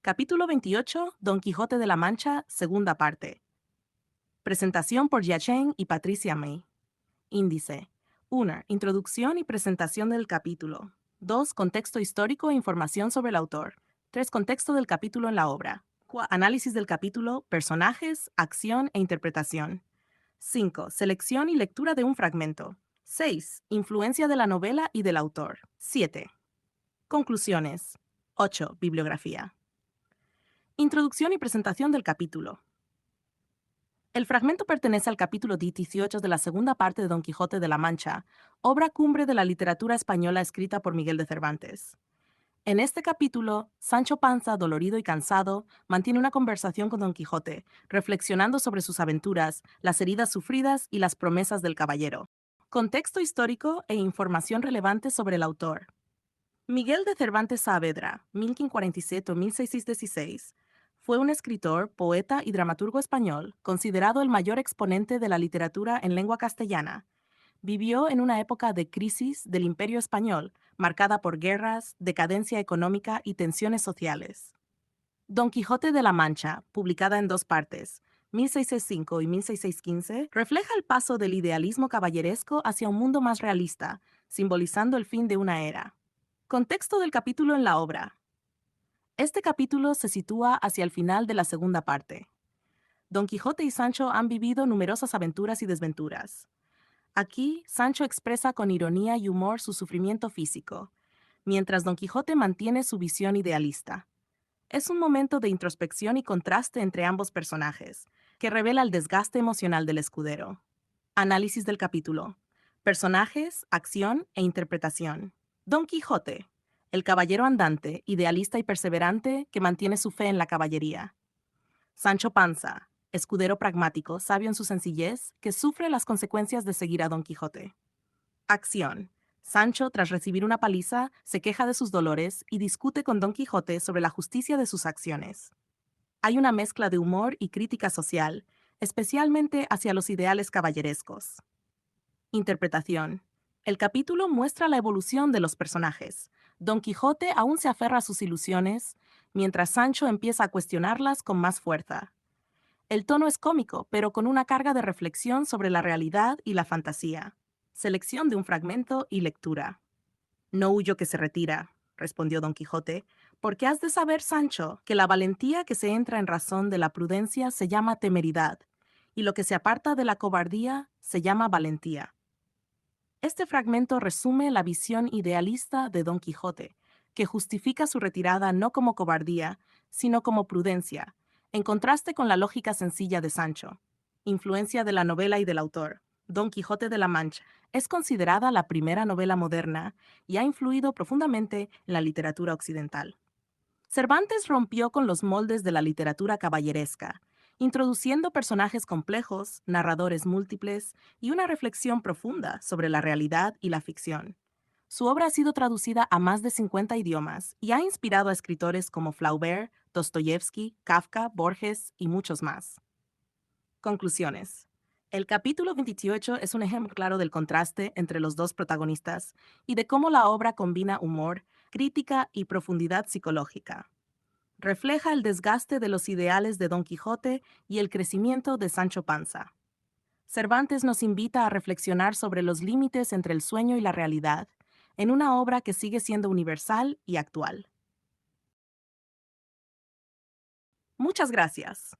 Capítulo 28, Don Quijote de la Mancha, segunda parte. Presentación por Yacheng y Patricia May. Índice. 1. Introducción y presentación del capítulo. 2. Contexto histórico e información sobre el autor. 3. Contexto del capítulo en la obra. 4. Análisis del capítulo, personajes, acción e interpretación. 5. Selección y lectura de un fragmento. 6. Influencia de la novela y del autor. 7. Conclusiones. 8. Bibliografía. Introducción y presentación del capítulo. El fragmento pertenece al capítulo 18 de la segunda parte de Don Quijote de la Mancha, obra cumbre de la literatura española escrita por Miguel de Cervantes. En este capítulo, Sancho Panza, dolorido y cansado, mantiene una conversación con Don Quijote, reflexionando sobre sus aventuras, las heridas sufridas y las promesas del caballero. Contexto histórico e información relevante sobre el autor. Miguel de Cervantes Saavedra, 1547-1616, fue un escritor, poeta y dramaturgo español, considerado el mayor exponente de la literatura en lengua castellana. Vivió en una época de crisis del Imperio Español, marcada por guerras, decadencia económica y tensiones sociales. Don Quijote de la Mancha, publicada en dos partes, 1605 y 1615, refleja el paso del idealismo caballeresco hacia un mundo más realista, simbolizando el fin de una era. Contexto del capítulo en la obra. Este capítulo se sitúa hacia el final de la segunda parte. Don Quijote y Sancho han vivido numerosas aventuras y desventuras. Aquí, Sancho expresa con ironía y humor su sufrimiento físico, mientras Don Quijote mantiene su visión idealista. Es un momento de introspección y contraste entre ambos personajes, que revela el desgaste emocional del escudero. Análisis del capítulo. Personajes, acción e interpretación. Don Quijote, el caballero andante, idealista y perseverante que mantiene su fe en la caballería. Sancho Panza, escudero pragmático, sabio en su sencillez, que sufre las consecuencias de seguir a Don Quijote. Acción. Sancho, tras recibir una paliza, se queja de sus dolores y discute con Don Quijote sobre la justicia de sus acciones. Hay una mezcla de humor y crítica social, especialmente hacia los ideales caballerescos. Interpretación. El capítulo muestra la evolución de los personajes. Don Quijote aún se aferra a sus ilusiones, mientras Sancho empieza a cuestionarlas con más fuerza. El tono es cómico, pero con una carga de reflexión sobre la realidad y la fantasía. Selección de un fragmento y lectura. No huyo que se retira, respondió Don Quijote, porque has de saber, Sancho, que la valentía que se entra en razón de la prudencia se llama temeridad, y lo que se aparta de la cobardía se llama valentía. Este fragmento resume la visión idealista de Don Quijote, que justifica su retirada no como cobardía, sino como prudencia, en contraste con la lógica sencilla de Sancho. Influencia de la novela y del autor. Don Quijote de la Mancha es considerada la primera novela moderna y ha influido profundamente en la literatura occidental. Cervantes rompió con los moldes de la literatura caballeresca, introduciendo personajes complejos, narradores múltiples y una reflexión profunda sobre la realidad y la ficción. Su obra ha sido traducida a más de 50 idiomas y ha inspirado a escritores como Flaubert, Dostoyevsky, Kafka, Borges y muchos más. Conclusiones. El capítulo 28 es un ejemplo claro del contraste entre los dos protagonistas y de cómo la obra combina humor, crítica y profundidad psicológica. Refleja el desgaste de los ideales de Don Quijote y el crecimiento de Sancho Panza. Cervantes nos invita a reflexionar sobre los límites entre el sueño y la realidad, en una obra que sigue siendo universal y actual. Muchas gracias.